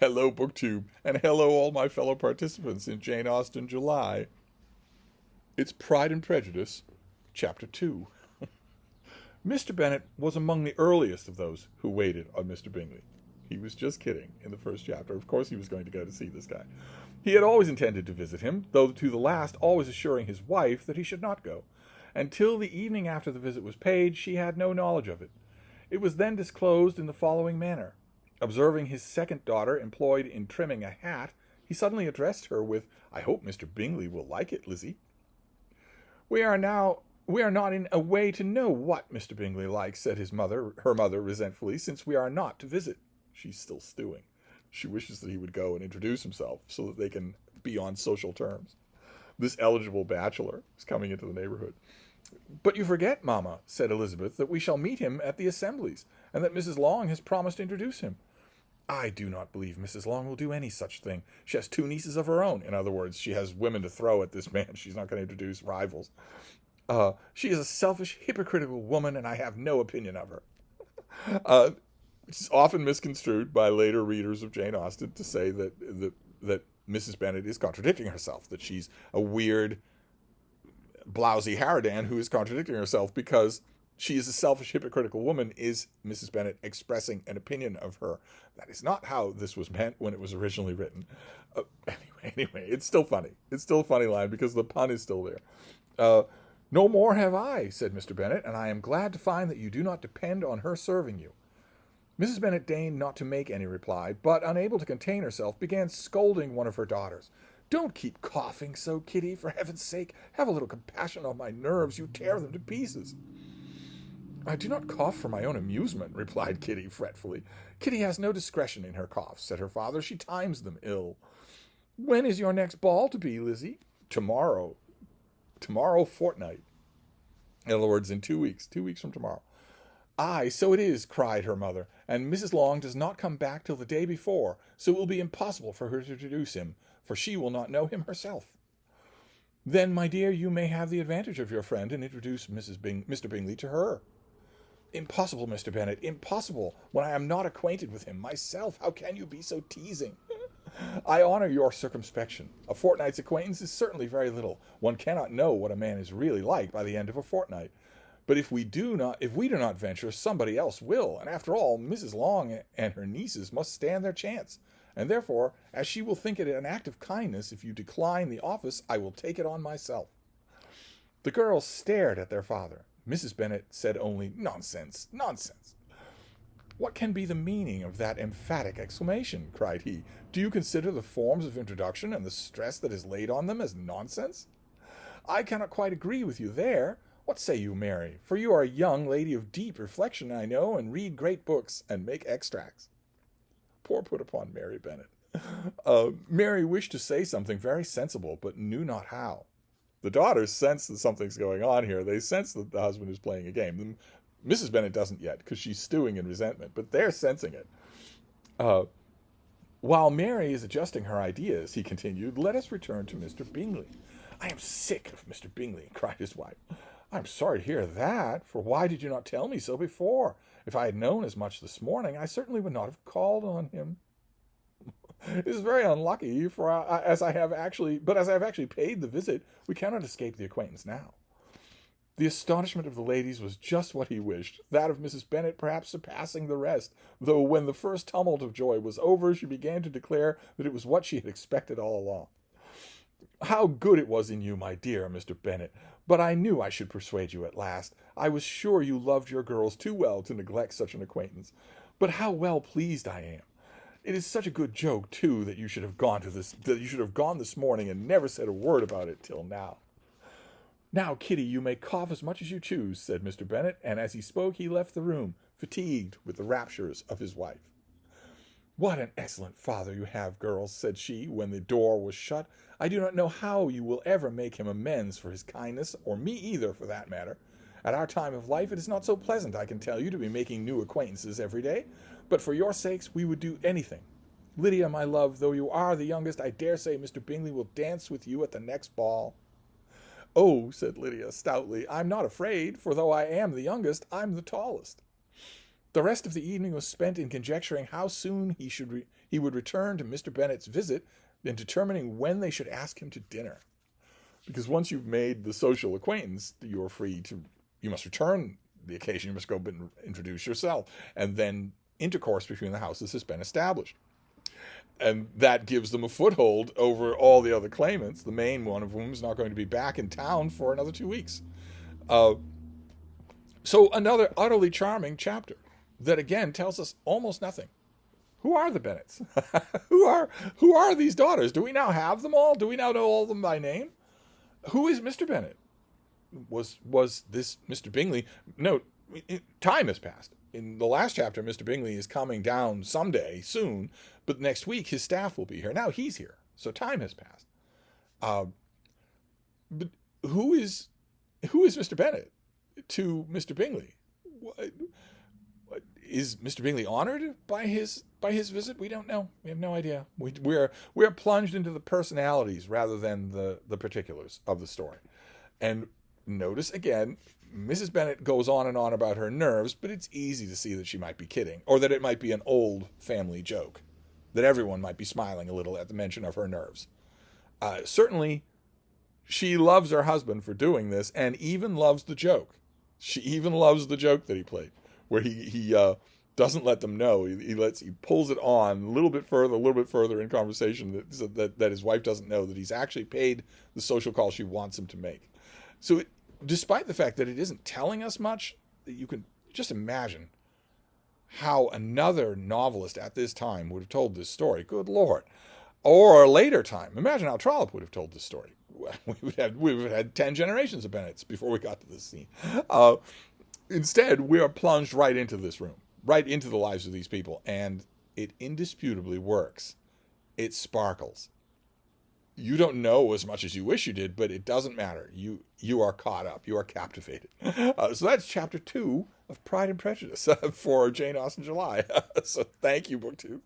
Hello, BookTube, and hello, all my fellow participants in Jane Austen July. It's Pride and Prejudice, Chapter 2. Mr. Bennet was among the earliest of those who waited on Mr. Bingley. He was just kidding in the first chapter. Of course he was going to go to see this guy. He had always intended to visit him, though to the last always assuring his wife that he should not go. Until the evening after the visit was paid, she had no knowledge of it. It was then disclosed in the following manner. Observing his second daughter employed in trimming a hat, he suddenly addressed her with, "I hope Mr. Bingley will like it, Lizzie." We are not in a way to know what Mr. Bingley likes," said her mother resentfully, "since we are not to visit." She's still stewing. She wishes that he would go and introduce himself so that they can be on social terms. This eligible bachelor is coming into the neighborhood. "But you forget, Mamma," said Elizabeth, "that we shall meet him at the assemblies, and that Mrs. Long has promised to introduce him." "I do not believe Mrs. Long will do any such thing. She has two nieces of her own." In other words, she has women to throw at this man. She's not going to introduce rivals. "She is a selfish, hypocritical woman, and I have no opinion of her." It's often misconstrued by later readers of Jane Austen to say that Mrs. Bennet is contradicting herself, that she's a weird, blousy harridan who is contradicting herself because she is a selfish, hypocritical woman. Is Mrs. Bennet expressing an opinion of her? That is not how this was meant when it was originally written. Anyway, it's still funny. It's still a funny line because the pun is still there. "No more have I," said Mr. Bennet, "and I am glad to find that you do not depend on her serving you." Mrs. Bennet deigned not to make any reply, but, unable to contain herself, began scolding one of her daughters. "Don't keep coughing so, Kitty. For heaven's sake, have a little compassion on my nerves. You tear them to pieces." "I do not cough for my own amusement," replied Kitty fretfully. "Kitty has no discretion in her coughs," said her father. "She times them ill." "When is your next ball to be, Lizzie?" "Tomorrow. Tomorrow fortnight. In other words, in 2 weeks. 2 weeks from tomorrow." "Aye, so it is," cried her mother, "and Mrs. Long does not come back till the day before, so it will be impossible for her to introduce him, for she will not know him herself." "Then, my dear, you may have the advantage of your friend and introduce Mr. Bingley to her." "Impossible, Mr. Bennet, impossible, when I am not acquainted with him myself. How can you be so teasing?" "I honor your circumspection. A fortnight's acquaintance is certainly very little. One cannot know what a man is really like by the end of a fortnight. But if we do not venture, somebody else will, and after all, Mrs. Long and her nieces must stand their chance, and therefore, as she will think it an act of kindness if you decline the office, I will take it on myself." The girls stared at their father. Mrs. Bennet said only, "Nonsense, nonsense." "What can be the meaning of that emphatic exclamation?" cried he. "Do you consider the forms of introduction and the stress that is laid on them as nonsense?" "I cannot quite agree with you there. What say you, Mary? For you are a young lady of deep reflection, I know, and read great books, and make extracts." Poor put upon Mary Bennet. Mary wished to say something very sensible, but knew not how. The daughters sense that something's going on here. They sense that the husband is playing a game. Mrs. Bennet doesn't yet, because she's stewing in resentment, but they're sensing it. "While Mary is adjusting her ideas," he continued, "let us return to Mr. Bingley." "I am sick of Mr. Bingley," cried his wife. "I am sorry to hear that, for why did you not tell me so before? If I had known as much this morning, I certainly would not have called on him." "It is very unlucky, for as I have actually paid the visit, we cannot escape the acquaintance now." The astonishment of the ladies was just what he wished, that of Mrs. Bennet perhaps surpassing the rest, though when the first tumult of joy was over, she began to declare that it was what she had expected all along. "How good it was in you, my dear Mr. Bennet! But I knew I should persuade you at last. I was sure you loved your girls too well to neglect such an acquaintance. But how well pleased I am! It is such a good joke, too, that you should have gone this morning and never said a word about it till now." "Now, Kitty, you may cough as much as you choose," said Mr. Bennet, and as he spoke he left the room, fatigued with the raptures of his wife. "What an excellent father you have, girls," said she, when the door was shut. "I do not know how you will ever make him amends for his kindness, or me either, for that matter. At our time of life it is not so pleasant, I can tell you, to be making new acquaintances every day, but for your sakes we would do anything. Lydia, my love, though you are the youngest, I dare say Mr. Bingley will dance with you at the next ball." "Oh," said Lydia stoutly, "I'm not afraid, for though I am the youngest, I'm the tallest." The rest of the evening was spent in conjecturing how soon he would return to Mr. Bennet's visit and determining when they should ask him to dinner. Because once you've made the social acquaintance, you must return the occasion, you must go and introduce yourself, and then intercourse between the houses has been established. And that gives them a foothold over all the other claimants, the main one of whom is not going to be back in town for another 2 weeks. So another utterly charming chapter that again tells us almost nothing. Who are the Bennets? who are these daughters? Do we now have them all? Do we now know all of them by name? Who is Mr. Bennet? Was this Mr. Bingley? No, time has passed. In the last chapter, Mr. Bingley is coming down someday, soon, but next week his staff will be here. Now he's here, so time has passed. But who is Mr. Bennet to Mr. Bingley? Is Mr. Bingley honored by his visit? We don't know. We have no idea. We're plunged into the personalities rather than the particulars of the story. And notice again, Mrs. Bennet goes on and on about her nerves, but it's easy to see that she might be kidding, or that it might be an old family joke, that everyone might be smiling a little at the mention of her nerves. Certainly, she loves her husband for doing this, and even loves the joke. She even loves the joke that he played, where he doesn't let them know. He pulls it on a little bit further in conversation that his wife doesn't know that he's actually paid the social call she wants him to make. So despite the fact that it isn't telling us much, you can just imagine how another novelist at this time would have told this story. Good Lord. Or a later time. Imagine how Trollope would have told this story. We would have had 10 generations of Bennets before we got to this scene. Instead, we are plunged right into this room, right into the lives of these people, and it indisputably works. It sparkles. You don't know as much as you wish you did, but it doesn't matter. You are caught up. You are captivated. So that's chapter 2 of Pride and Prejudice for Jane Austen July. So thank you, Booktube.